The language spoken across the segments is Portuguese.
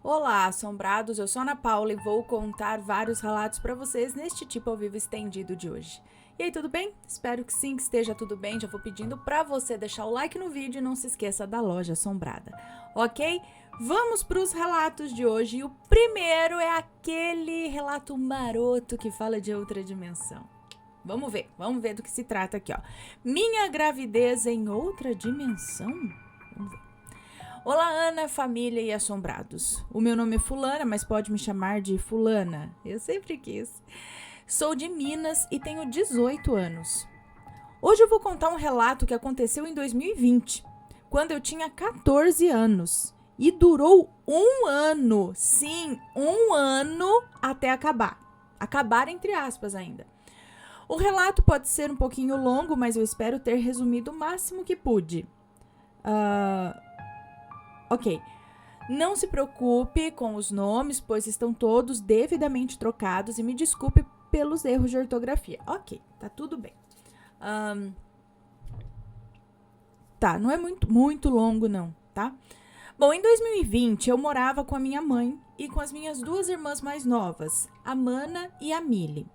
Olá, assombrados! Eu sou Ana Paula e vou contar vários relatos para vocês neste tipo ao vivo estendido de hoje. E aí, tudo bem? Espero que sim, que esteja tudo bem. Já vou pedindo para você deixar o like no vídeo e não se esqueça da loja assombrada, ok? Vamos para os relatos de hoje. E o primeiro é aquele relato maroto que fala de outra dimensão. Vamos ver do que se trata aqui, ó. Minha gravidez em outra dimensão? Vamos ver. Olá, Ana, família e assombrados. O meu nome é Fulana, mas pode me chamar de Fulana. Eu sempre quis. Sou de Minas e tenho 18 anos. Hoje eu vou contar um relato que aconteceu em 2020, quando eu tinha 14 anos. E durou um ano, sim, um ano até acabar. Acabar entre aspas ainda. O relato pode ser um pouquinho longo, mas eu espero ter resumido o máximo que pude. Ok. Não se preocupe com os nomes, pois estão todos devidamente trocados e me desculpe pelos erros de ortografia. Ok, tá tudo bem. Tá, não é muito longo não, tá? Bom, em 2020 eu morava com a minha mãe e com as minhas duas irmãs mais novas, a Mana e a Mili.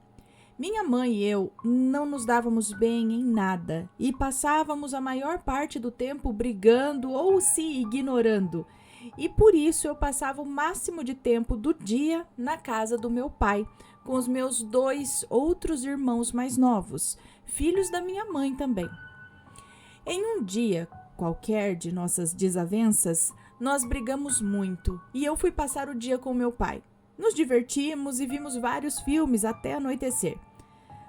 Minha mãe e eu não nos dávamos bem em nada e passávamos a maior parte do tempo brigando ou se ignorando. E por isso eu passava o máximo de tempo do dia na casa do meu pai, com os meus dois outros irmãos mais novos, filhos da minha mãe também. Em um dia qualquer de nossas desavenças, nós brigamos muito e eu fui passar o dia com meu pai. Nos divertimos e vimos vários filmes até anoitecer.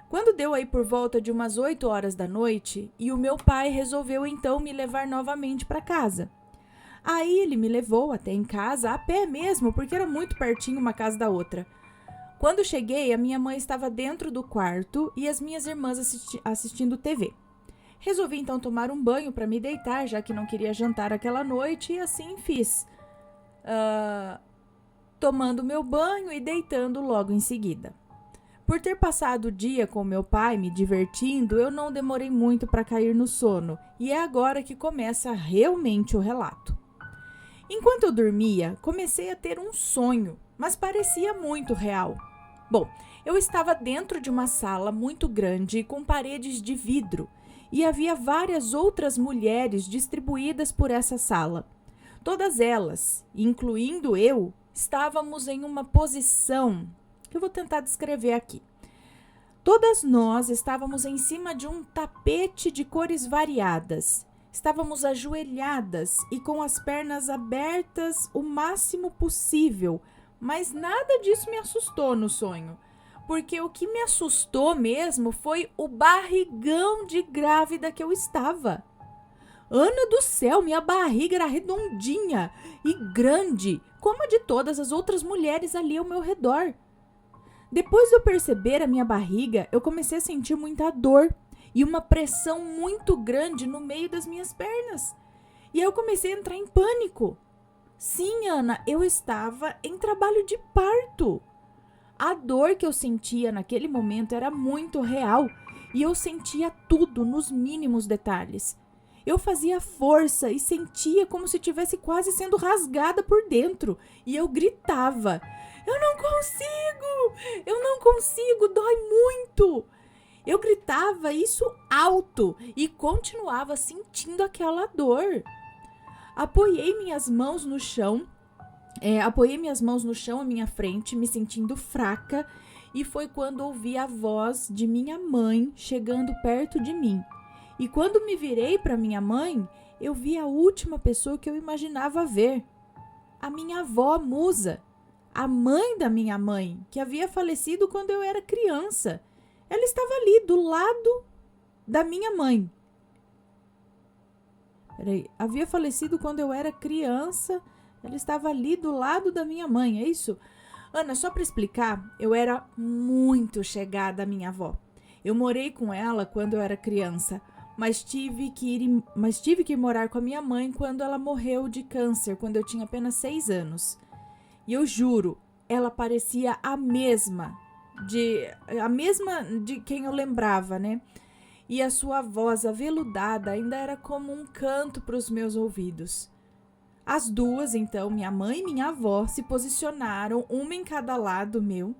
Quando deu aí por volta de umas 8 horas da noite, e o meu pai resolveu então me levar novamente para casa. Aí ele me levou até em casa, a pé mesmo, porque era muito pertinho uma casa da outra. Quando cheguei, a minha mãe estava dentro do quarto e as minhas irmãs assistindo TV. Resolvi então tomar um banho para me deitar, já que não queria jantar aquela noite, e assim fiz. Tomando meu banho e deitando logo em seguida. Por ter passado o dia com meu pai me divertindo, eu não demorei muito para cair no sono, e é agora que começa realmente o relato. Enquanto eu dormia, comecei a ter um sonho, mas parecia muito real. Bom, eu estava dentro de uma sala muito grande com paredes de vidro, e havia várias outras mulheres distribuídas por essa sala. Todas elas, incluindo eu, estávamos em uma posição que eu vou tentar descrever aqui. Todas nós estávamos em cima de um tapete de cores variadas. Estávamos ajoelhadas e com as pernas abertas o máximo possível, mas nada disso me assustou no sonho, porque o que me assustou mesmo foi o barrigão de grávida que eu estava. Ana do céu, minha barriga era redondinha e grande, como a de todas as outras mulheres ali ao meu redor. Depois de eu perceber a minha barriga, eu comecei a sentir muita dor e uma pressão muito grande no meio das minhas pernas. E eu comecei a entrar em pânico. Sim, Ana, eu estava em trabalho de parto. A dor que eu sentia naquele momento era muito real e eu sentia tudo nos mínimos detalhes. Eu fazia força e sentia como se estivesse quase sendo rasgada por dentro e eu gritava: Eu não consigo, dói muito. Eu gritava isso alto e continuava sentindo aquela dor. Apoiei minhas mãos no chão à minha frente, me sentindo fraca, e foi quando ouvi a voz de minha mãe chegando perto de mim. E quando me virei para minha mãe, eu vi a última pessoa que eu imaginava ver. A minha avó Musa, a mãe da minha mãe, que havia falecido quando eu era criança. Ela estava ali, do lado da minha mãe. Havia falecido quando eu era criança. Ela estava ali do lado da minha mãe, é isso? Ana, só para explicar, eu era muito chegada à minha avó. Eu morei com ela quando eu era criança, mas tive que ir morar com a minha mãe quando ela morreu de câncer, quando eu tinha apenas 6 anos. E eu juro, ela parecia a mesma de quem eu lembrava, né? E a sua voz aveludada ainda era como um canto para os meus ouvidos. As duas, então, minha mãe e minha avó, se posicionaram, uma em cada lado meu.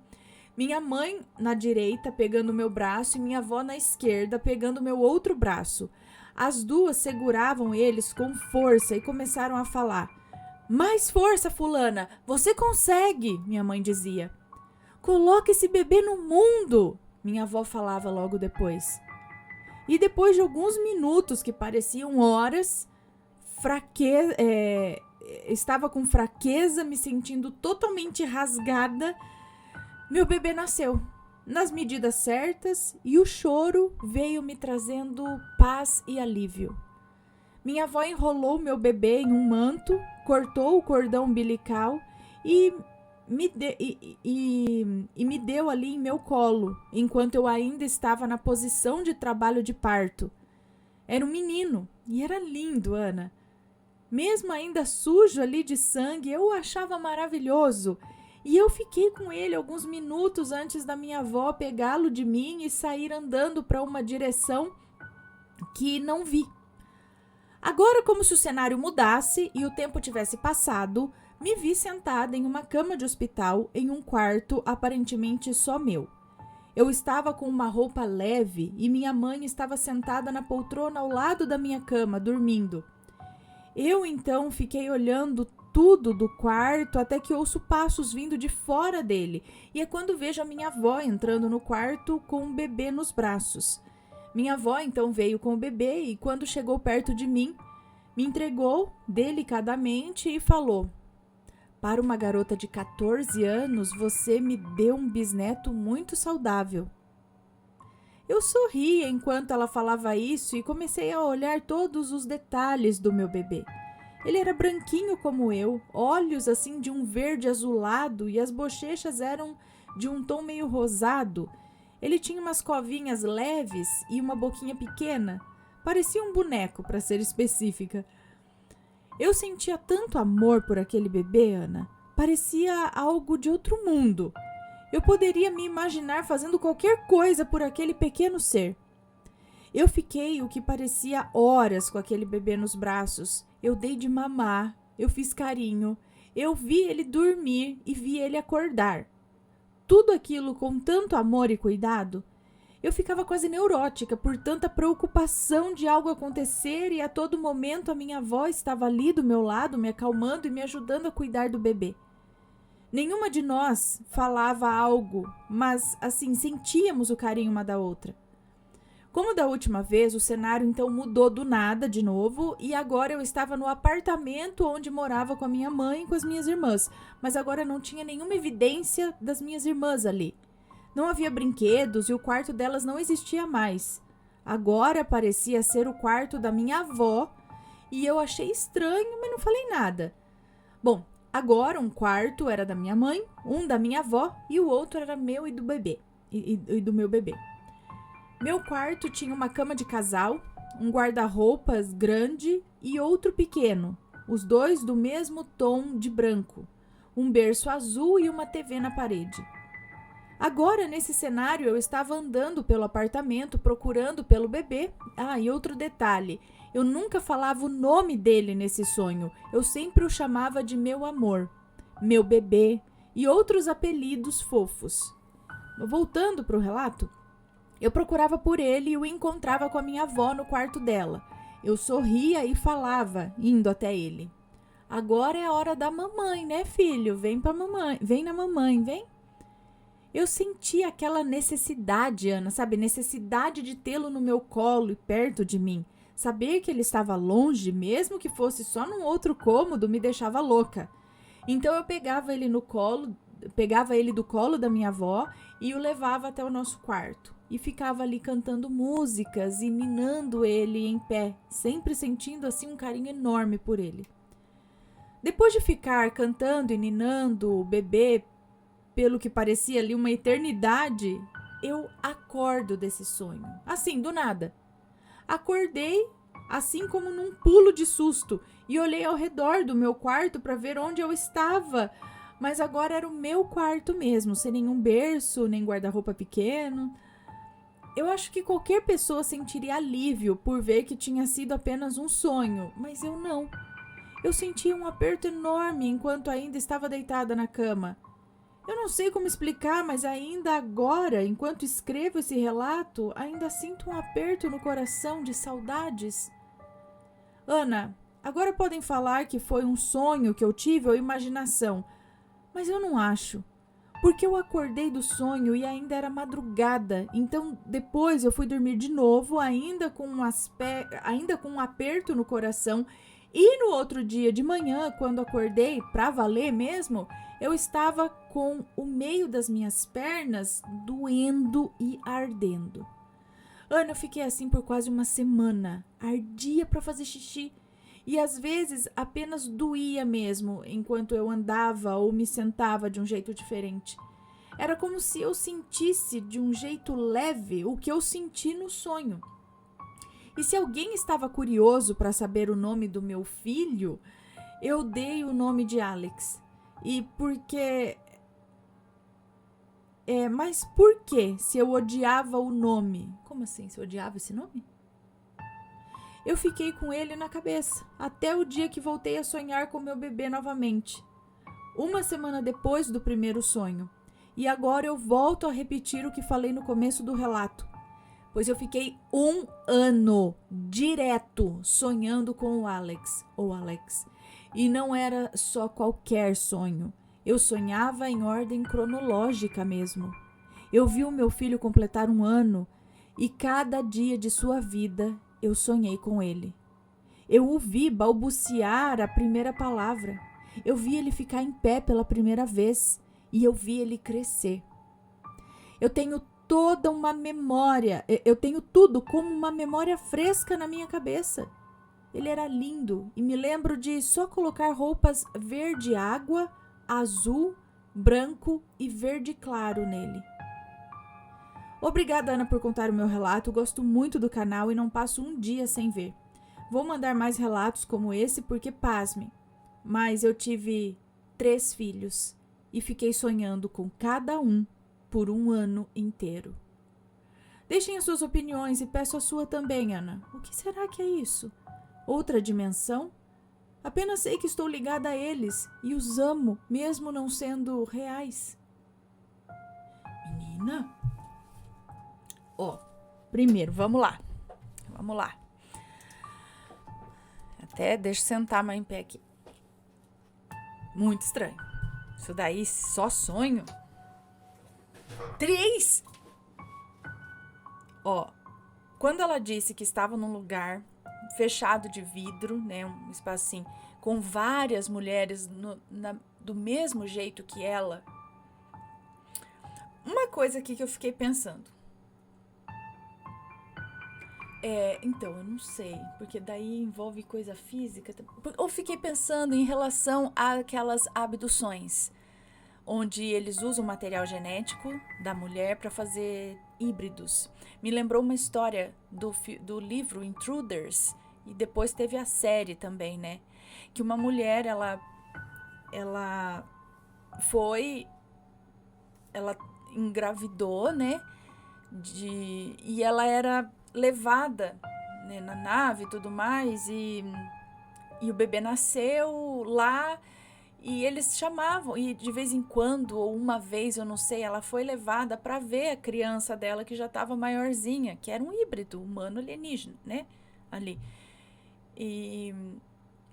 Minha mãe na direita, pegando o meu braço, e minha avó na esquerda, pegando o meu outro braço. As duas seguravam eles com força e começaram a falar. Mais força, fulana, você consegue, minha mãe dizia. Coloca esse bebê no mundo, minha avó falava logo depois. E depois de alguns minutos, que pareciam horas, estava com fraqueza, me sentindo totalmente rasgada, meu bebê nasceu, nas medidas certas, e o choro veio me trazendo paz e alívio. Minha avó enrolou meu bebê em um manto, cortou o cordão umbilical e me deu ali em meu colo, enquanto eu ainda estava na posição de trabalho de parto. Era um menino e era lindo, Ana. Mesmo ainda sujo ali de sangue, eu o achava maravilhoso. E eu fiquei com ele alguns minutos antes da minha avó pegá-lo de mim e sair andando para uma direção que não vi. Agora, como se o cenário mudasse e o tempo tivesse passado, me vi sentada em uma cama de hospital em um quarto aparentemente só meu. Eu estava com uma roupa leve e minha mãe estava sentada na poltrona ao lado da minha cama, dormindo. Eu então fiquei olhando tudo do quarto até que ouço passos vindo de fora dele, e é quando vejo a minha avó entrando no quarto com um bebê nos braços. Minha avó então veio com o bebê e quando chegou perto de mim, me entregou delicadamente e falou: para uma garota de 14 anos, você me deu um bisneto muito saudável. Eu sorria enquanto ela falava isso e comecei a olhar todos os detalhes do meu bebê. Ele era branquinho como eu, olhos assim de um verde azulado e as bochechas eram de um tom meio rosado. Ele tinha umas covinhas leves e uma boquinha pequena. Parecia um boneco, para ser específica. Eu sentia tanto amor por aquele bebê, Ana. Parecia algo de outro mundo. Eu poderia me imaginar fazendo qualquer coisa por aquele pequeno ser. Eu fiquei o que parecia horas com aquele bebê nos braços. Eu dei de mamar, eu fiz carinho, eu vi ele dormir e vi ele acordar. Tudo aquilo com tanto amor e cuidado. Eu ficava quase neurótica por tanta preocupação de algo acontecer e a todo momento a minha avó estava ali do meu lado, me acalmando e me ajudando a cuidar do bebê. Nenhuma de nós falava algo, mas assim sentíamos o carinho uma da outra. Como da última vez, o cenário então mudou do nada de novo e agora eu estava no apartamento onde morava com a minha mãe e com as minhas irmãs, mas agora não tinha nenhuma evidência das minhas irmãs ali. Não havia brinquedos e o quarto delas não existia mais. Agora parecia ser o quarto da minha avó e eu achei estranho, mas não falei nada. Bom, agora um quarto era da minha mãe, um da minha avó e o outro era meu e do bebê, e do meu bebê. Meu quarto tinha uma cama de casal, um guarda-roupas grande e outro pequeno, os dois do mesmo tom de branco, um berço azul e uma TV na parede. Agora, nesse cenário, eu estava andando pelo apartamento, procurando pelo bebê. E outro detalhe, eu nunca falava o nome dele nesse sonho, eu sempre o chamava de meu amor, meu bebê e outros apelidos fofos. Voltando para o relato, eu procurava por ele e o encontrava com a minha avó no quarto dela. Eu sorria e falava, indo até ele. Agora é a hora da mamãe, né, filho? Vem pra mamãe, vem na mamãe, vem. Eu sentia aquela necessidade, Ana, sabe? Necessidade de tê-lo no meu colo e perto de mim. Saber que ele estava longe, mesmo que fosse só num outro cômodo, me deixava louca. Então eu pegava ele do colo da minha avó e o levava até o nosso quarto. E ficava ali cantando músicas e ninando ele em pé, sempre sentindo assim um carinho enorme por ele. Depois de ficar cantando e ninando o bebê, pelo que parecia ali uma eternidade, eu acordo desse sonho, assim, do nada. Acordei, assim como num pulo de susto, e olhei ao redor do meu quarto para ver onde eu estava, mas agora era o meu quarto mesmo, sem nenhum berço, nem guarda-roupa pequeno. Eu acho que qualquer pessoa sentiria alívio por ver que tinha sido apenas um sonho, mas eu não. Eu sentia um aperto enorme enquanto ainda estava deitada na cama. Eu não sei como explicar, mas ainda agora, enquanto escrevo esse relato, ainda sinto um aperto no coração de saudades. Ana, agora podem falar que foi um sonho que eu tive ou imaginação, mas eu não acho. Porque eu acordei do sonho e ainda era madrugada, então depois eu fui dormir de novo, ainda com um aperto no coração, e no outro dia de manhã, quando acordei pra valer mesmo, eu estava com o meio das minhas pernas doendo e ardendo. Ana, eu fiquei assim por quase uma semana, ardia pra fazer xixi. E às vezes apenas doía mesmo enquanto eu andava ou me sentava de um jeito diferente. Era como se eu sentisse de um jeito leve o que eu senti no sonho. E se alguém estava curioso para saber o nome do meu filho, eu dei o nome de Alex. E porque... mas por que se eu odiava o nome? Como assim, se eu odiava esse nome? Eu fiquei com ele na cabeça, até o dia que voltei a sonhar com meu bebê novamente. Uma semana depois do primeiro sonho. E agora eu volto a repetir o que falei no começo do relato. Pois eu fiquei 1 ano direto sonhando com o Alex, ou Alex. E não era só qualquer sonho. Eu sonhava em ordem cronológica mesmo. Eu vi o meu filho completar 1 ano e cada dia de sua vida eu sonhei com ele. Eu o vi balbuciar a primeira palavra. Eu vi ele ficar em pé pela primeira vez e eu vi ele crescer. Eu tenho toda uma memória, eu tenho tudo como uma memória fresca na minha cabeça. Ele era lindo e me lembro de só colocar roupas verde água, azul, branco e verde claro nele. Obrigada, Ana, por contar o meu relato. Gosto muito do canal e não passo um dia sem ver. Vou mandar mais relatos como esse porque, pasme, mas eu tive 3 filhos e fiquei sonhando com cada um por 1 ano inteiro. Deixem as suas opiniões e peço a sua também, Ana. O que será que é isso? Outra dimensão? Apenas sei que estou ligada a eles e os amo, mesmo não sendo reais. Menina? Primeiro, vamos lá. Até deixa eu sentar mais em pé aqui. Muito estranho. Isso daí só sonho. 3! Quando ela disse que estava num lugar fechado de vidro, né, um espaço assim, com várias mulheres do mesmo jeito que ela, uma coisa aqui que eu fiquei pensando. Então, eu não sei, porque daí envolve coisa física. Eu fiquei pensando em relação àquelas abduções, onde eles usam material genético da mulher para fazer híbridos. Me lembrou uma história do livro Intruders, e depois teve a série também, né? Que uma mulher, ela engravidou, né? E ela era levada, né, na nave e tudo mais, e o bebê nasceu lá. E eles chamavam, e de vez em quando, ou uma vez, eu não sei, ela foi levada para ver a criança dela que já estava maiorzinha, que era um híbrido humano alienígena, né? Ali. E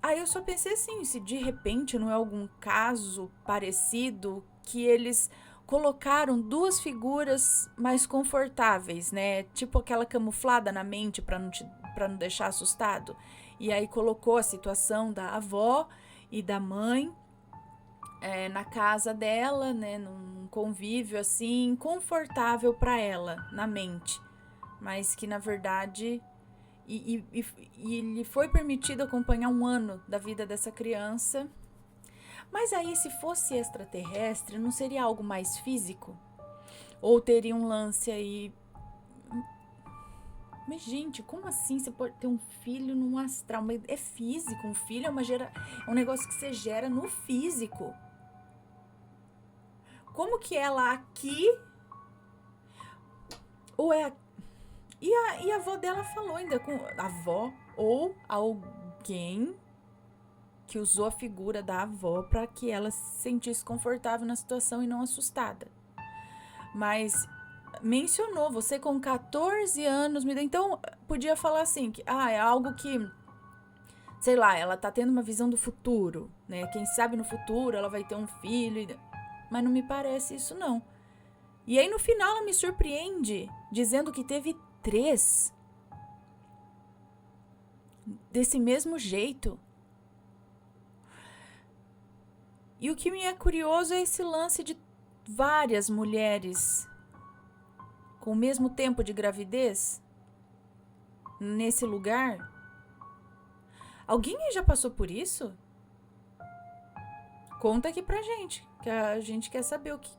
aí eu só pensei assim, se de repente não é algum caso parecido que eles colocaram 2 figuras mais confortáveis, né? Tipo aquela camuflada na mente para não deixar assustado. E aí colocou a situação da avó e da mãe na casa dela, né, num convívio assim, confortável para ela, na mente, mas que na verdade e lhe foi permitido acompanhar 1 ano da vida dessa criança. Mas aí, se fosse extraterrestre, não seria algo mais físico? Ou teria um lance aí? Mas, gente, como assim você pode ter um filho num astral? Mas é físico, um filho é um negócio que você gera no físico. Como que ela aqui... Ou é... E a avó dela falou ainda com... A avó ou alguém que usou a figura da avó para que ela se sentisse confortável na situação e não assustada. Mas mencionou, você com 14 anos, então podia falar assim, que é algo que, sei lá, ela tá tendo uma visão do futuro, né? Quem sabe no futuro ela vai ter um filho, mas não me parece isso não. E aí no final ela me surpreende, dizendo que teve 3. Desse mesmo jeito. E o que me é curioso é esse lance de várias mulheres com o mesmo tempo de gravidez nesse lugar. Alguém aí já passou por isso? Conta aqui pra gente, que a gente quer saber o que...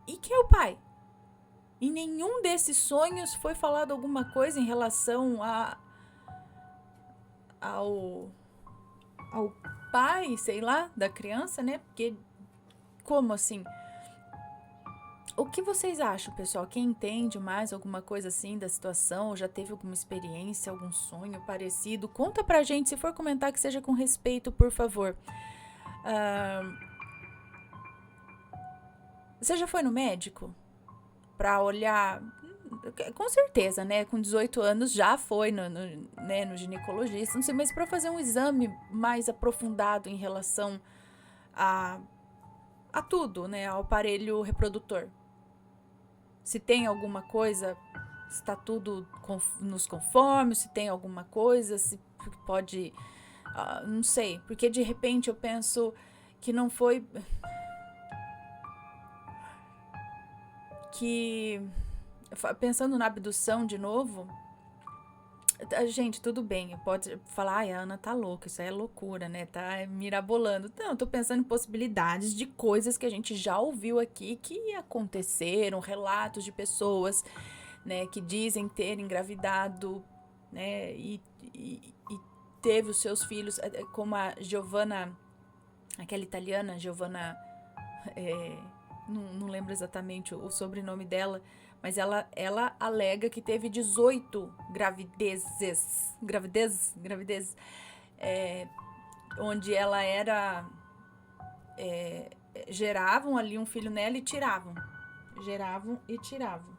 E quem é o pai? Em nenhum desses sonhos foi falado alguma coisa em relação ao pai, sei lá, da criança, né? Porque, como assim? O que vocês acham, pessoal? Quem entende mais alguma coisa assim da situação, ou já teve alguma experiência, algum sonho parecido? Conta pra gente, se for comentar, que seja com respeito, por favor. Você já foi no médico? Pra olhar... Com certeza, né? Com 18 anos já foi no ginecologista, não sei, mas pra fazer um exame mais aprofundado em relação a tudo, né? Ao aparelho reprodutor. Se tem alguma coisa, se está tudo nos conformes, se tem alguma coisa, se pode... não sei, porque de repente eu penso que não foi... Que... Pensando na abdução de novo... Gente, tudo bem, pode falar, a Ana tá louca, isso aí é loucura, né? Tá mirabolando. Não, eu tô pensando em possibilidades de coisas que a gente já ouviu aqui que aconteceram, relatos de pessoas, né, que dizem ter engravidado, né, e teve os seus filhos, como a Giovanna, aquela italiana, Giovanna, não lembro exatamente o sobrenome dela, mas ela alega que teve 18 gravidezes, onde ela era... geravam ali um filho nela e tiravam. Geravam e tiravam.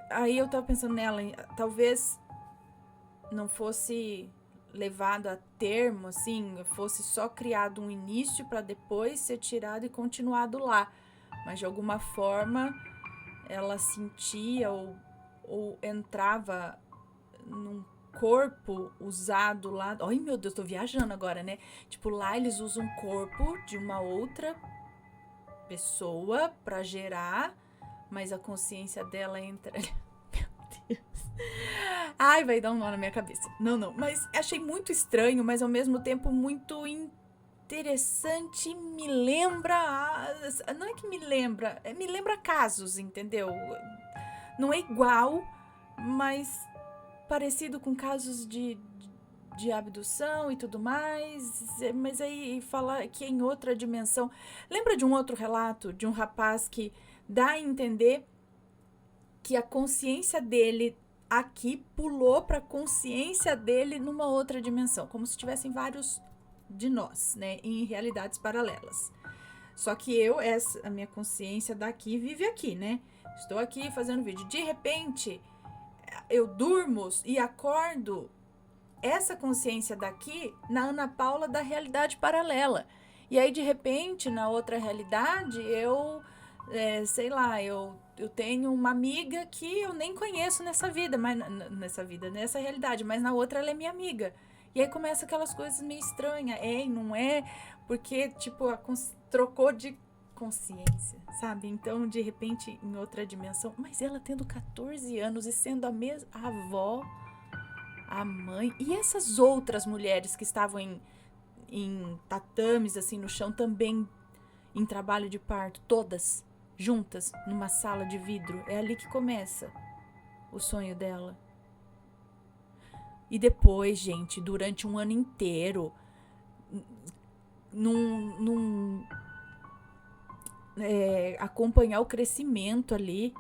Aí eu tava pensando nela, talvez não fosse levado a termo, assim, fosse só criado um início para depois ser tirado e continuado lá. Mas de alguma forma ela sentia ou entrava num corpo usado lá. Ai, meu Deus, tô viajando agora, né? Tipo, lá eles usam um corpo de uma outra pessoa pra gerar, mas a consciência dela entra... Meu Deus. Ai, vai dar um nó na minha cabeça. Não, mas achei muito estranho, mas ao mesmo tempo muito interessante. Me lembra... Não é que me lembra casos, entendeu? Não é igual, mas parecido com casos de abdução e tudo mais, mas aí fala que é em outra dimensão. Lembra de um outro relato de um rapaz que dá a entender que a consciência dele aqui pulou para a consciência dele numa outra dimensão, como se tivessem vários de nós, né, em realidades paralelas. Só que a minha consciência daqui vive aqui, né? Estou aqui fazendo vídeo. De repente, eu durmo e acordo essa consciência daqui na Ana Paula da realidade paralela. E aí, de repente, na outra realidade, sei lá, eu tenho uma amiga que eu nem conheço nessa realidade, mas na outra ela é minha amiga. E aí começa aquelas coisas meio estranhas. Não é? Porque, tipo, trocou de consciência, sabe? Então, de repente, em outra dimensão. Mas ela tendo 14 anos e sendo a mesma avó, a mãe. E essas outras mulheres que estavam em tatames, assim, no chão, também em trabalho de parto, todas juntas, numa sala de vidro. É ali que começa o sonho dela. E depois, gente, durante um ano inteiro, acompanhar o crescimento ali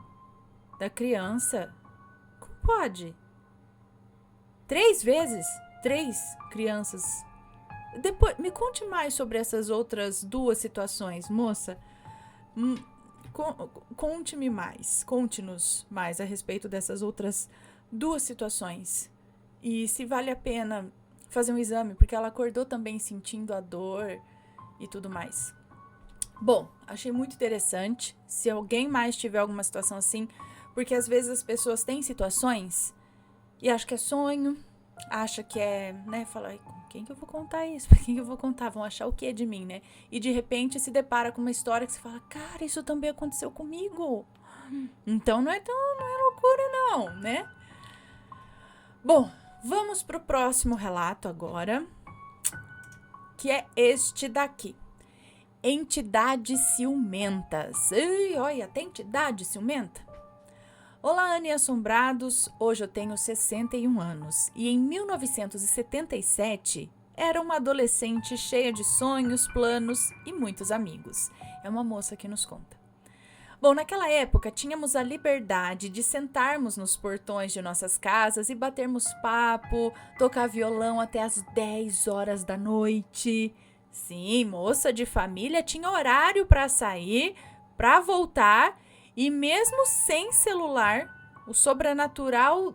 da criança. Como pode? 3 vezes? 3 crianças. Depois, me conte mais sobre essas outras 2 situações, moça. Conte-me mais. Conte-nos mais a respeito dessas outras 2 situações. E se vale a pena fazer um exame, porque ela acordou também sentindo a dor e tudo mais. Bom, achei muito interessante. Se alguém mais tiver alguma situação assim, porque às vezes as pessoas têm situações e acham que é sonho, acha que é, né, fala, com quem que eu vou contar isso? Pra quem que eu vou contar? Vão achar o que de mim, né? E de repente se depara com uma história que você fala, cara, isso também aconteceu comigo. Então não é loucura não, né? Bom, vamos pro próximo relato agora, que é este daqui. Entidades ciumentas. Ei, olha, tem entidade ciumenta? Olá, Anne Assombrados. Hoje eu tenho 61 anos e em 1977 era uma adolescente cheia de sonhos, planos e muitos amigos. É uma moça que nos conta. Bom, naquela época tínhamos a liberdade de sentarmos nos portões de nossas casas e batermos papo, tocar violão até as 10 horas da noite. Sim, moça de família tinha horário para sair, para voltar e mesmo sem celular, o sobrenatural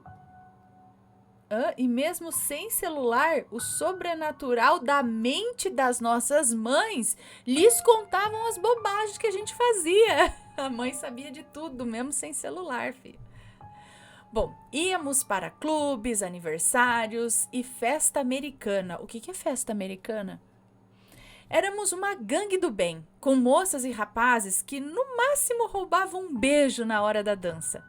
da mente das nossas mães lhes contavam as bobagens que a gente fazia. A mãe sabia de tudo, mesmo sem celular, filho. Bom, íamos para clubes, aniversários e festa americana. O que é festa americana? Éramos uma gangue do bem, com moças e rapazes que no máximo roubavam um beijo na hora da dança.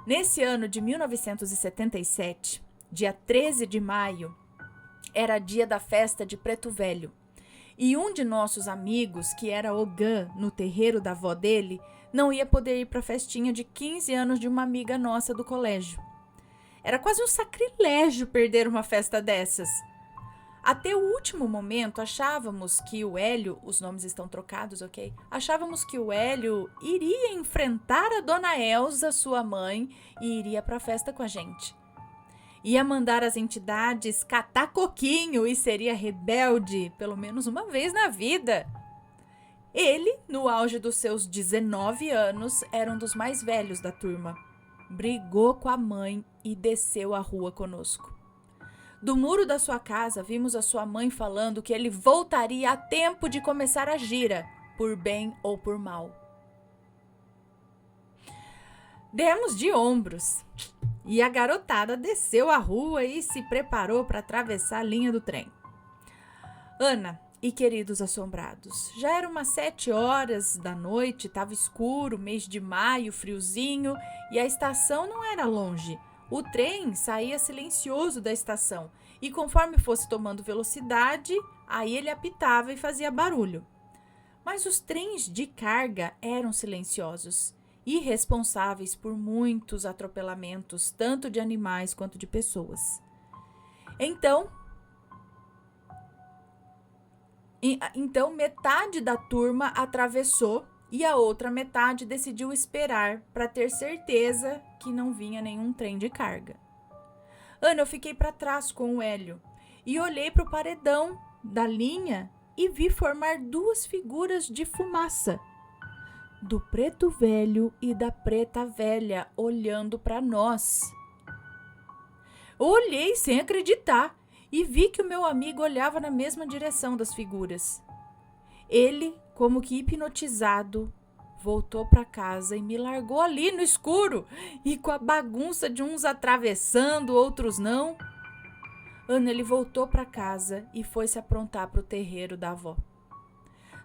Nesse ano de 1977, dia 13 de maio, era dia da festa de Preto Velho. E um de nossos amigos, que era Ogã no terreiro da avó dele, não ia poder ir para a festinha de 15 anos de uma amiga nossa do colégio. Era quase um sacrilégio perder uma festa dessas. Até o último momento, achávamos que o Hélio, os nomes estão trocados, ok? Achávamos que o Hélio iria enfrentar a dona Elza, sua mãe, e iria para a festa com a gente. Ia mandar as entidades catar coquinho e seria rebelde, pelo menos uma vez na vida. Ele, no auge dos seus 19 anos, era um dos mais velhos da turma. Brigou com a mãe e desceu a rua conosco. Do muro da sua casa, vimos a sua mãe falando que ele voltaria a tempo de começar a gira, por bem ou por mal. Demos de ombros e a garotada desceu a rua e se preparou para atravessar a linha do trem. Ana e queridos assombrados, já eram umas 7 horas da noite, estava escuro, mês de maio, friozinho, e a estação não era longe. O trem saía silencioso da estação e conforme fosse tomando velocidade, aí ele apitava e fazia barulho. Mas os trens de carga eram silenciosos e responsáveis por muitos atropelamentos, tanto de animais quanto de pessoas. Então, metade da turma atravessou e a outra metade decidiu esperar para ter certeza que não vinha nenhum trem de carga. Ana, eu fiquei para trás com o Hélio e olhei para o paredão da linha e vi formar 2 figuras de fumaça, do Preto Velho e da Preta Velha, olhando para nós. Olhei sem acreditar e vi que o meu amigo olhava na mesma direção das figuras. Ele, como que hipnotizado, voltou para casa e me largou ali no escuro e com a bagunça de uns atravessando, outros não. Ana, ele voltou para casa e foi se aprontar para o terreiro da avó.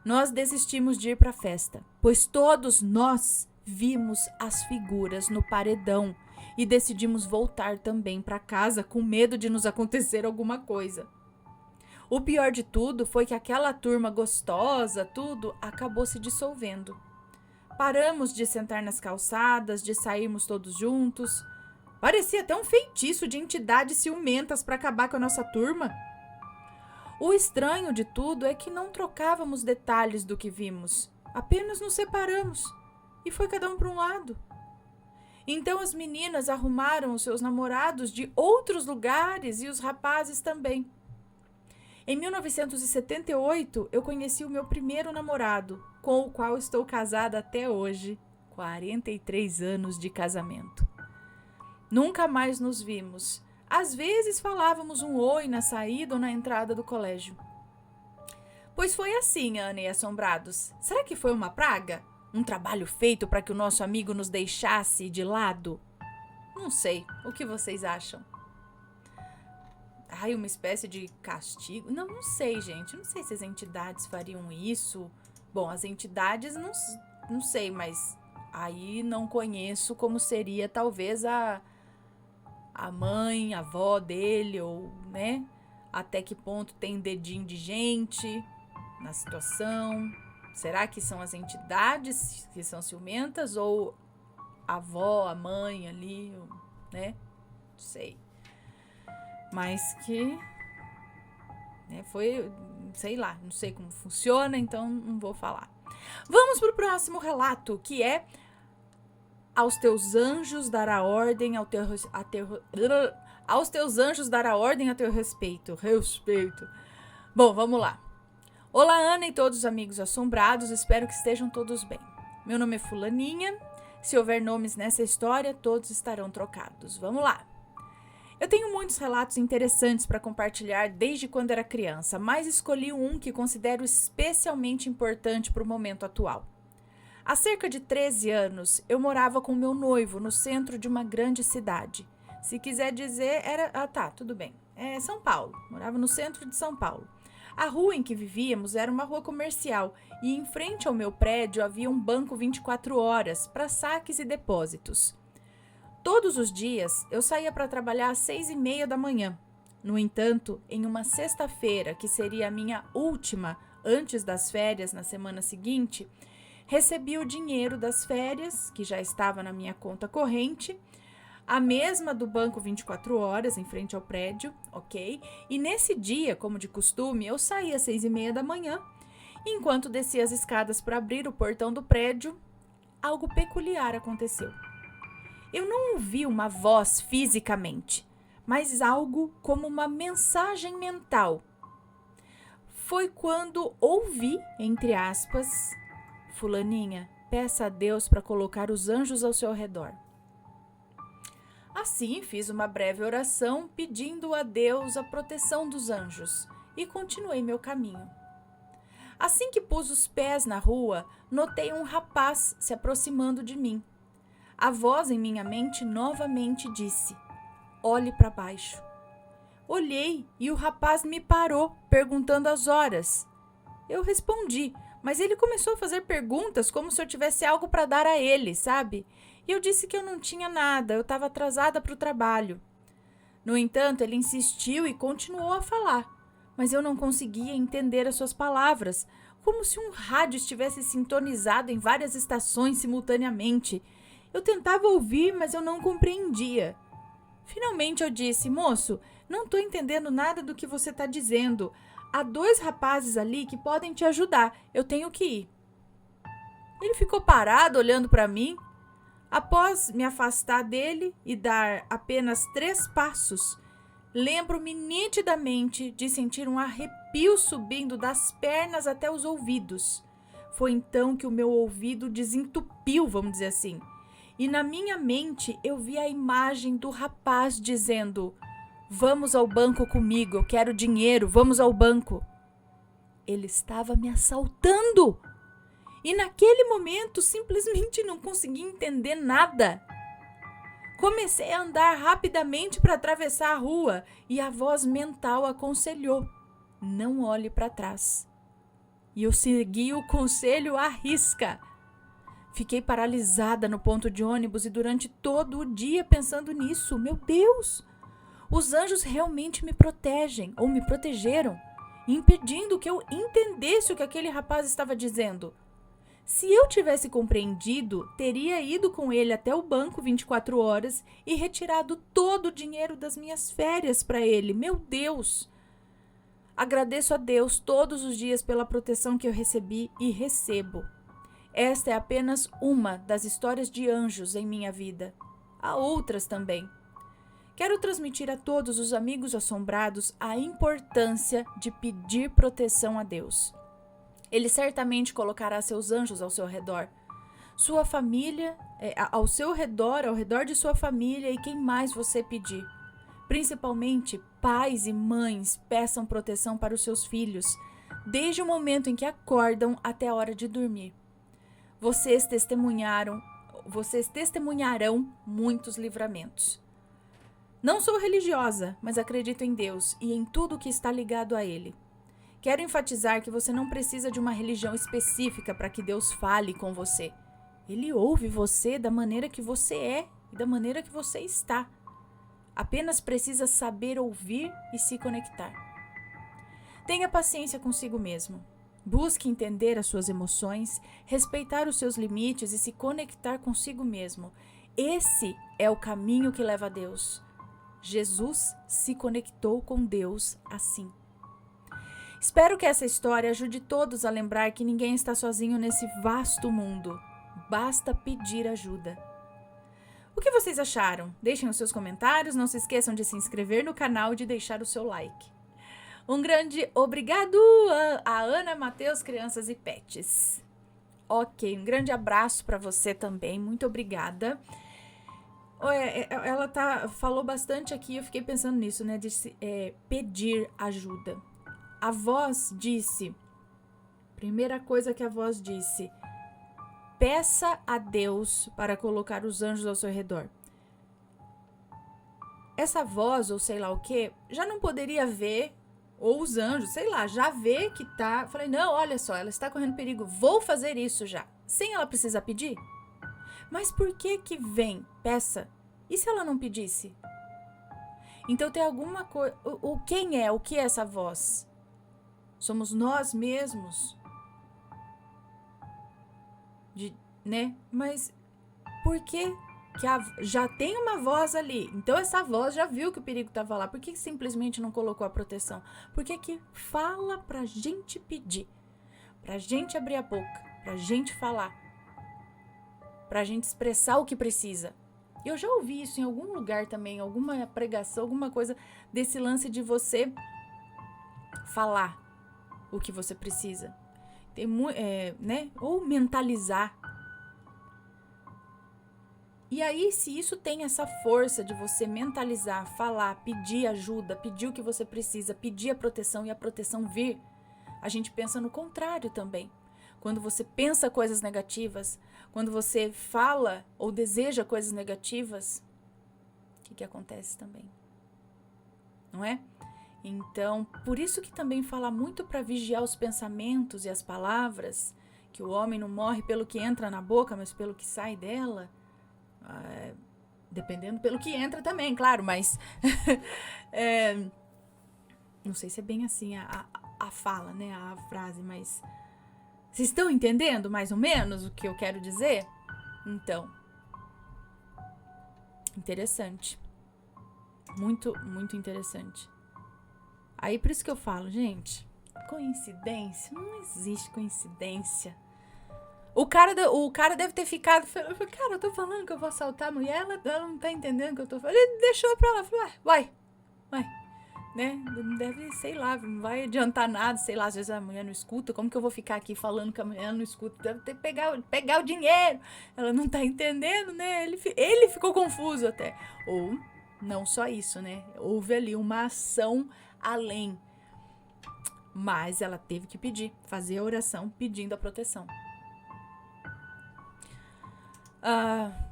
Nós desistimos de ir para a festa, pois todos nós vimos as figuras no paredão e decidimos voltar também para casa com medo de nos acontecer alguma coisa. O pior de tudo foi que aquela turma gostosa, tudo, acabou se dissolvendo. Paramos de sentar nas calçadas, de sairmos todos juntos. Parecia até um feitiço de entidades ciumentas para acabar com a nossa turma. O estranho de tudo é que não trocávamos detalhes do que vimos. Apenas nos separamos e foi cada um para um lado. Então as meninas arrumaram os seus namorados de outros lugares e os rapazes também. Em 1978, eu conheci o meu primeiro namorado, com o qual estou casada até hoje, 43 anos de casamento. Nunca mais nos vimos. Às vezes falávamos um oi na saída ou na entrada do colégio. Pois foi assim, Ana e Assombrados. Será que foi uma praga? Um trabalho feito para que o nosso amigo nos deixasse de lado? Não sei. O que vocês acham? Ai, uma espécie de castigo? Não sei, gente. Não sei se as entidades fariam isso. Bom, as entidades não sei, mas aí não conheço como seria talvez a mãe, a avó dele, ou, né? Até que ponto tem dedinho de gente na situação. Será que são as entidades que são ciumentas ou a avó, a mãe ali, né? Não sei. Mas que, né, foi, sei lá, não sei como funciona, então não vou falar. Vamos pro próximo relato, que é: aos teus anjos dará ordem aos teus anjos dará ordem a teu respeito. Bom, vamos lá. Olá, Ana e todos os amigos assombrados, espero que estejam todos bem. Meu nome é Fulaninha, se houver nomes nessa história, todos estarão trocados. Vamos lá. Eu tenho muitos relatos interessantes para compartilhar desde quando era criança, mas escolhi um que considero especialmente importante para o momento atual. Há cerca de 13 anos, eu morava com meu noivo no centro de uma grande cidade. Se quiser dizer, era... tudo bem. É São Paulo. Morava no centro de São Paulo. A rua em que vivíamos era uma rua comercial e em frente ao meu prédio havia um banco 24 horas para saques e depósitos. Todos os dias eu saía para trabalhar às 6h30 da manhã. No entanto, em uma sexta-feira, que seria a minha última antes das férias na semana seguinte, recebi o dinheiro das férias, que já estava na minha conta corrente, a mesma do banco 24 horas, em frente ao prédio, ok? E nesse dia, como de costume, eu saí às 6h30 da manhã. Enquanto descia as escadas para abrir o portão do prédio, algo peculiar aconteceu. Eu não ouvi uma voz fisicamente, mas algo como uma mensagem mental. Foi quando ouvi, entre aspas, Fulaninha, peça a Deus para colocar os anjos ao seu redor. Assim, fiz uma breve oração pedindo a Deus a proteção dos anjos e continuei meu caminho. Assim que pus os pés na rua, notei um rapaz se aproximando de mim. A voz em minha mente novamente disse: olhe para baixo. Olhei e o rapaz me parou, perguntando as horas. Eu respondi, mas ele começou a fazer perguntas como se eu tivesse algo para dar a ele, sabe? E eu disse que eu não tinha nada, eu estava atrasada para o trabalho. No entanto, ele insistiu e continuou a falar, mas eu não conseguia entender as suas palavras, como se um rádio estivesse sintonizado em várias estações simultaneamente. Eu tentava ouvir, mas eu não compreendia. Finalmente eu disse: moço, não estou entendendo nada do que você está dizendo. Há 2 rapazes ali que podem te ajudar. Eu tenho que ir. Ele ficou parado olhando para mim. Após me afastar dele e dar apenas 3 passos, lembro-me nitidamente de sentir um arrepio subindo das pernas até os ouvidos. Foi então que o meu ouvido desentupiu, vamos dizer assim. E na minha mente eu vi a imagem do rapaz dizendo: vamos ao banco comigo, eu quero dinheiro, vamos ao banco. Ele estava me assaltando. E naquele momento simplesmente não consegui entender nada. Comecei a andar rapidamente para atravessar a rua e a voz mental aconselhou: não olhe para trás. E eu segui o conselho à risca. Fiquei paralisada no ponto de ônibus e durante todo o dia pensando nisso. Meu Deus! Os anjos realmente me protegem, ou me protegeram, impedindo que eu entendesse o que aquele rapaz estava dizendo. Se eu tivesse compreendido, teria ido com ele até o banco 24 horas e retirado todo o dinheiro das minhas férias para ele. Meu Deus! Agradeço a Deus todos os dias pela proteção que eu recebi e recebo. Esta é apenas uma das histórias de anjos em minha vida. a outras também. Quero transmitir a todos os amigos assombrados a importância de pedir proteção a Deus. Ele certamente colocará seus anjos ao seu redor. Sua família, ao seu redor, ao redor de sua família e quem mais você pedir. Principalmente, pais e mães peçam proteção para os seus filhos, desde o momento em que acordam até a hora de dormir. Vocês testemunharão muitos livramentos. Não sou religiosa, mas acredito em Deus e em tudo que está ligado a Ele. Quero enfatizar que você não precisa de uma religião específica para que Deus fale com você. Ele ouve você da maneira que você é e da maneira que você está. Apenas precisa saber ouvir e se conectar. Tenha paciência consigo mesmo. Busque entender as suas emoções, respeitar os seus limites e se conectar consigo mesmo. Esse é o caminho que leva a Deus. Jesus se conectou com Deus assim. Espero que essa história ajude todos a lembrar que ninguém está sozinho nesse vasto mundo. Basta pedir ajuda. O que vocês acharam? Deixem os seus comentários, não se esqueçam de se inscrever no canal e de deixar o seu like. Um grande obrigado a Ana, Matheus, crianças e pets. Ok, um grande abraço para você também, muito obrigada. Ela falou bastante aqui, eu fiquei pensando nisso, né? Disse pedir ajuda. A voz disse, primeira coisa que a voz disse, peça a Deus para colocar os anjos ao seu redor. Essa voz, ou sei lá o que, já não poderia ver, ou os anjos, sei lá, já vê que tá. Falei, não, olha só, ela está correndo perigo, vou fazer isso já, sem ela precisar pedir. Mas por que vem? Peça. E se ela não pedisse? Então tem alguma coisa. Quem é? O que é essa voz? Somos nós mesmos? Né? Mas por que já tem uma voz ali? Então essa voz já viu que o perigo estava lá. Por que simplesmente não colocou a proteção? Por que fala pra gente pedir? Pra gente abrir a boca? Pra gente falar? Pra gente expressar o que precisa. Eu já ouvi isso em algum lugar também, alguma pregação, alguma coisa desse lance de você falar o que você precisa. Tem né? Ou mentalizar. E aí, se isso tem essa força de você mentalizar, falar, pedir ajuda, pedir o que você precisa, pedir a proteção e a proteção vir, a gente pensa no contrário também. Quando você pensa coisas negativas, quando você fala ou deseja coisas negativas, o que acontece também? Não é? Então, por isso que também fala muito para vigiar os pensamentos e as palavras, que o homem não morre pelo que entra na boca, mas pelo que sai dela. Dependendo pelo que entra também, claro, mas não sei se é bem assim a fala, né, a frase, mas vocês estão entendendo mais ou menos o que eu quero dizer? Então, interessante, muito, muito interessante. Aí por isso que eu falo, gente, coincidência, não existe coincidência. O cara deve ter ficado, cara, eu tô falando que eu vou assaltar a mulher, ela não tá entendendo o que eu tô falando. Ele deixou pra lá, falou, vai, né? Não deve, sei lá, não vai adiantar nada, sei lá, às vezes a mulher não escuta, como que eu vou ficar aqui falando que a mulher não escuta? Deve ter que pegar o dinheiro, ela não tá entendendo, né? Ele ficou confuso até. Ou, não só isso, né? Houve ali uma ação além, mas ela teve que pedir, fazer a oração pedindo a proteção.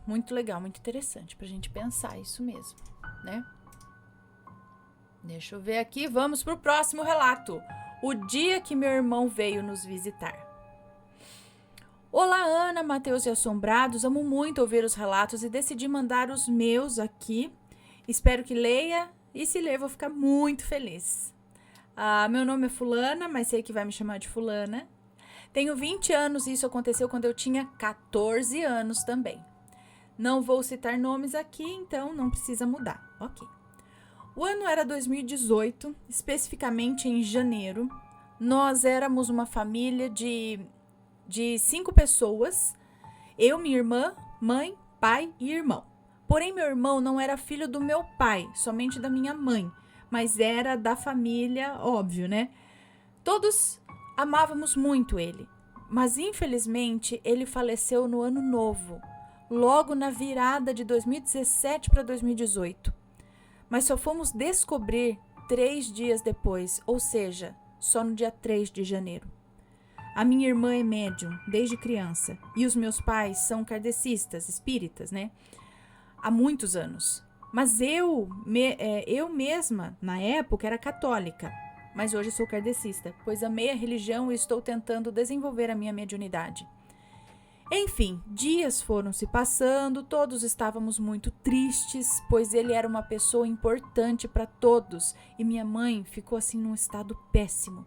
Muito legal, muito interessante pra gente pensar isso mesmo, né? Deixa eu ver aqui, vamos pro próximo relato. O dia que meu irmão veio nos visitar. Olá, Ana, Matheus e Assombrados, amo muito ouvir os relatos e decidi mandar os meus aqui. Espero que leia e se ler vou ficar muito feliz. Meu nome é Fulana, mas sei que vai me chamar de Fulana. Tenho 20 anos e isso aconteceu quando eu tinha 14 anos também. Não vou citar nomes aqui, então não precisa mudar. Ok. O ano era 2018, especificamente em janeiro. Nós éramos uma família de 5 pessoas. Eu, minha irmã, mãe, pai e irmão. Porém, meu irmão não era filho do meu pai, somente da minha mãe, mas era da família, óbvio, né? Todos amávamos muito ele, mas infelizmente ele faleceu no ano novo, logo na virada de 2017 para 2018. Mas só fomos descobrir 3 dias depois, ou seja, só no dia 3 de janeiro. A minha irmã é médium desde criança e os meus pais são kardecistas, espíritas, né? Há muitos anos. Mas eu mesma, na época, era católica, mas hoje sou kardecista, pois amei a religião e estou tentando desenvolver a minha mediunidade. Enfim, dias foram se passando, todos estávamos muito tristes, pois ele era uma pessoa importante para todos e minha mãe ficou assim num estado péssimo.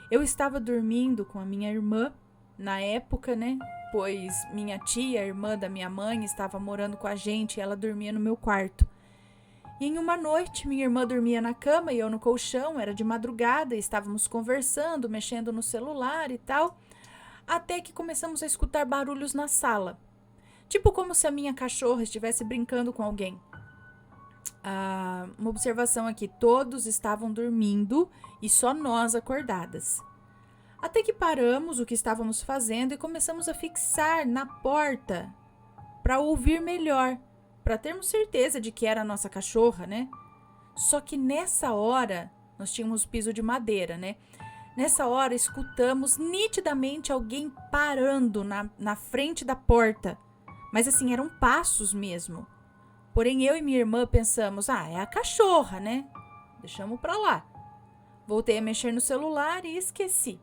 Eu estava dormindo com a minha irmã, na época, né? Pois minha tia, irmã da minha mãe, estava morando com a gente e ela dormia no meu quarto. E em uma noite, minha irmã dormia na cama e eu no colchão, era de madrugada, e estávamos conversando, mexendo no celular e tal, até que começamos a escutar barulhos na sala. Tipo como se a minha cachorra estivesse brincando com alguém. Uma observação aqui, todos estavam dormindo e só nós acordadas. Até que paramos o que estávamos fazendo e começamos a fixar na porta para ouvir melhor, para termos certeza de que era a nossa cachorra, né? Só que nessa hora, nós tínhamos piso de madeira, né? Nessa hora, escutamos nitidamente alguém parando na frente da porta. Mas assim, eram passos mesmo. Porém, eu e minha irmã pensamos, é a cachorra, né? Deixamos pra lá. Voltei a mexer no celular e esqueci.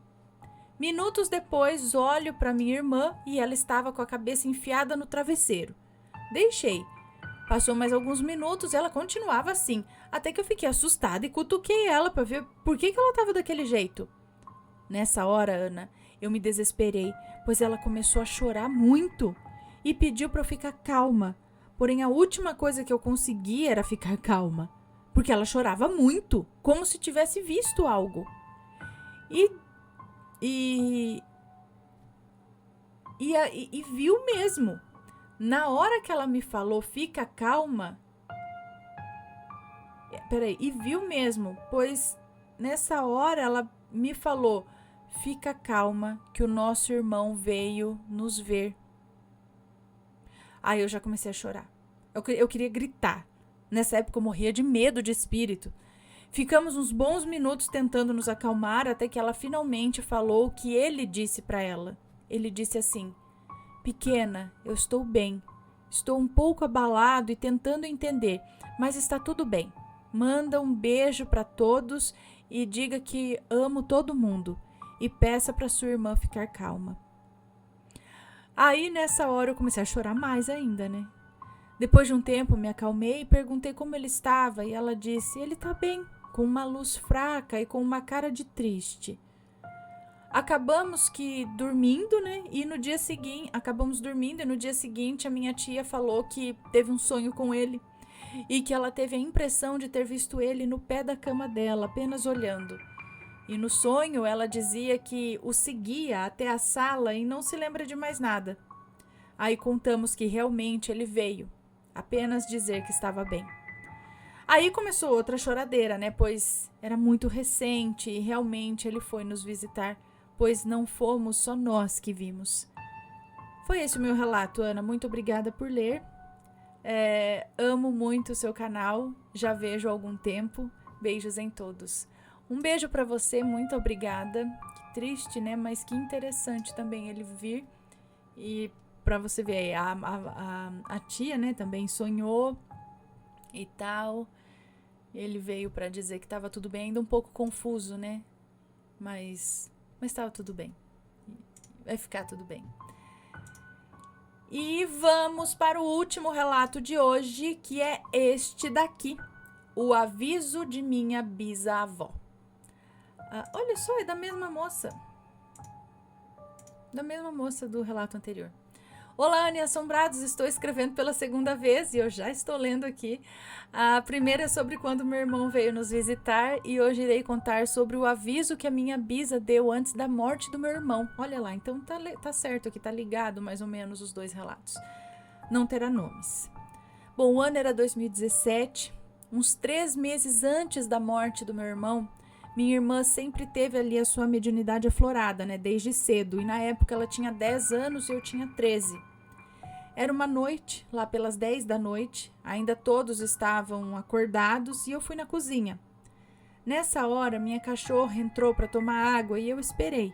Minutos depois, olho para minha irmã e ela estava com a cabeça enfiada no travesseiro. Deixei. Passou mais alguns minutos e ela continuava assim, até que eu fiquei assustada e cutuquei ela para ver por que ela estava daquele jeito. Nessa hora, Ana, eu me desesperei, pois ela começou a chorar muito e pediu para eu ficar calma. Porém, a última coisa que eu consegui era ficar calma, porque ela chorava muito, como se tivesse visto algo. E viu mesmo. Na hora que ela me falou, fica calma. E viu mesmo, pois nessa hora ela me falou, fica calma que o nosso irmão veio nos ver. Aí eu já comecei a chorar. Eu queria gritar. Nessa época eu morria de medo de espírito. Ficamos uns bons minutos tentando nos acalmar até que ela finalmente falou o que ele disse para ela. Ele disse assim, pequena, eu estou bem. Estou um pouco abalado e tentando entender, mas está tudo bem. Manda um beijo para todos e diga que amo todo mundo. E peça para sua irmã ficar calma. Aí nessa hora eu comecei a chorar mais ainda, né? Depois de um tempo me acalmei e perguntei como ele estava e ela disse, ele tá bem, com uma luz fraca e com uma cara de triste. Acabamos dormindo, né? E no dia seguinte a minha tia falou que teve um sonho com ele e que ela teve a impressão de ter visto ele no pé da cama dela, apenas olhando. E no sonho ela dizia que o seguia até a sala e não se lembra de mais nada. Aí contamos que realmente ele veio, apenas dizer que estava bem. Aí começou outra choradeira, né? Pois era muito recente e realmente ele foi nos visitar, pois não fomos só nós que vimos. Foi esse o meu relato, Ana. Muito obrigada por ler. Amo muito o seu canal, já vejo há algum tempo. Beijos em todos. Um beijo para você, muito obrigada. Que triste, né? Mas que interessante também ele vir. E para você ver, a tia, né, também sonhou e tal. Ele veio para dizer que estava tudo bem, ainda um pouco confuso, né? Mas estava tudo bem. Vai ficar tudo bem. E vamos para o último relato de hoje, que é este daqui. O aviso de minha bisavó. Olha só, é da mesma moça. Da mesma moça do relato anterior. Olá, Anne Assombrados, estou escrevendo pela segunda vez e eu já estou lendo aqui. A primeira é sobre quando meu irmão veio nos visitar e hoje irei contar sobre o aviso que a minha bisa deu antes da morte do meu irmão. Olha lá, então tá certo aqui, tá ligado mais ou menos os dois relatos. Não terá nomes. Bom, o ano era 2017, uns 3 meses antes da morte do meu irmão. Minha irmã sempre teve ali a sua mediunidade aflorada, né, desde cedo, e na época ela tinha 10 anos e eu tinha 13. Era uma noite, lá pelas 10 da noite, ainda todos estavam acordados e eu fui na cozinha. Nessa hora, minha cachorra entrou para tomar água e eu esperei.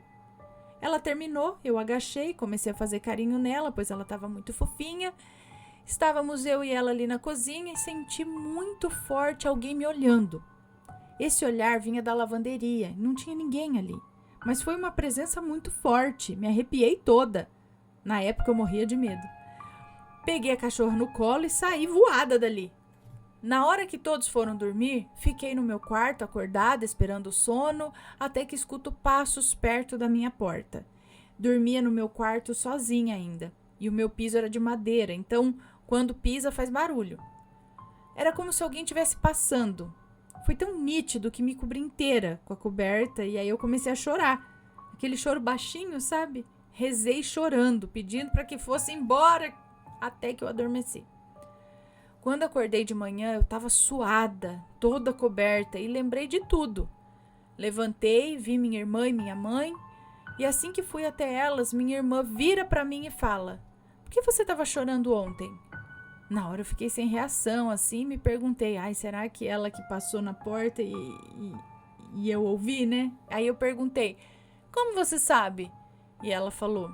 Ela terminou, eu agachei, comecei a fazer carinho nela, pois ela estava muito fofinha. Estávamos eu e ela ali na cozinha e senti muito forte alguém me olhando. Esse olhar vinha da lavanderia, não tinha ninguém ali. Mas foi uma presença muito forte, me arrepiei toda. Na época eu morria de medo. Peguei a cachorra no colo e saí voada dali. Na hora que todos foram dormir, fiquei no meu quarto acordada, esperando o sono, até que escuto passos perto da minha porta. Dormia no meu quarto sozinha ainda, e o meu piso era de madeira, então quando pisa faz barulho. Era como se alguém estivesse passando. Foi tão nítido que me cobri inteira com a coberta e aí eu comecei a chorar. Aquele choro baixinho, sabe? Rezei chorando, pedindo para que fosse embora, até que eu adormeci. Quando acordei de manhã, eu estava suada, toda coberta e lembrei de tudo. Levantei, vi minha irmã e minha mãe, e assim que fui até elas, minha irmã vira para mim e fala: "Por que você estava chorando ontem?" Na hora eu fiquei sem reação, assim, me perguntei: "Ai, será que ela que passou na porta e eu ouvi, né?" Aí eu perguntei: "Como você sabe?" E ela falou: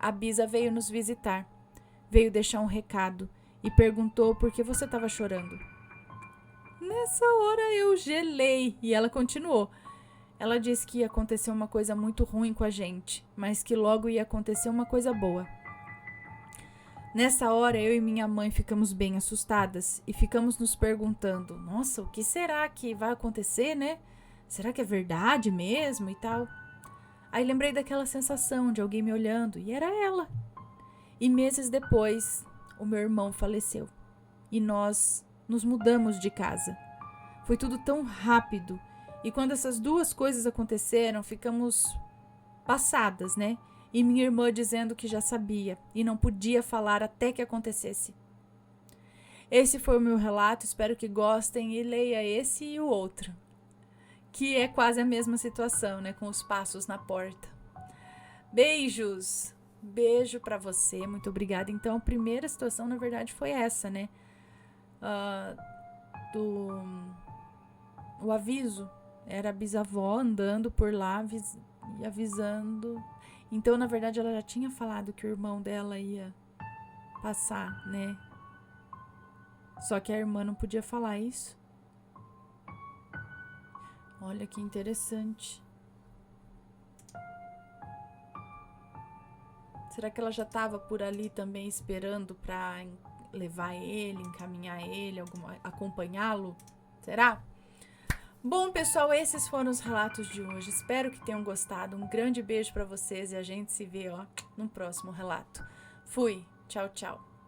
"A Bisa veio nos visitar, veio deixar um recado e perguntou por que você estava chorando." Nessa hora eu gelei e ela continuou. Ela disse que ia acontecer uma coisa muito ruim com a gente, mas que logo ia acontecer uma coisa boa. Nessa hora eu e minha mãe ficamos bem assustadas e ficamos nos perguntando: nossa, o que será que vai acontecer, né? Será que é verdade mesmo e tal? Aí lembrei daquela sensação de alguém me olhando e era ela. E meses depois, o meu irmão faleceu e nós nos mudamos de casa. Foi tudo tão rápido e quando essas duas coisas aconteceram, ficamos passadas, né? E minha irmã dizendo que já sabia e não podia falar até que acontecesse. Esse foi o meu relato, espero que gostem e leia esse e o outro, que é quase a mesma situação, né? Com os passos na porta. Beijos! Beijo pra você, muito obrigada. Então, a primeira situação, na verdade, foi essa, né? O aviso era a bisavó andando por lá e avisando. Então, na verdade, ela já tinha falado que o irmão dela ia passar, né? Só que a irmã não podia falar isso. Olha que interessante. Será que ela já estava por ali também esperando para levar ele, encaminhar ele, acompanhá-lo? Será? Bom, pessoal, esses foram os relatos de hoje. Espero que tenham gostado. Um grande beijo para vocês e a gente se vê, no próximo relato. Fui. Tchau, tchau.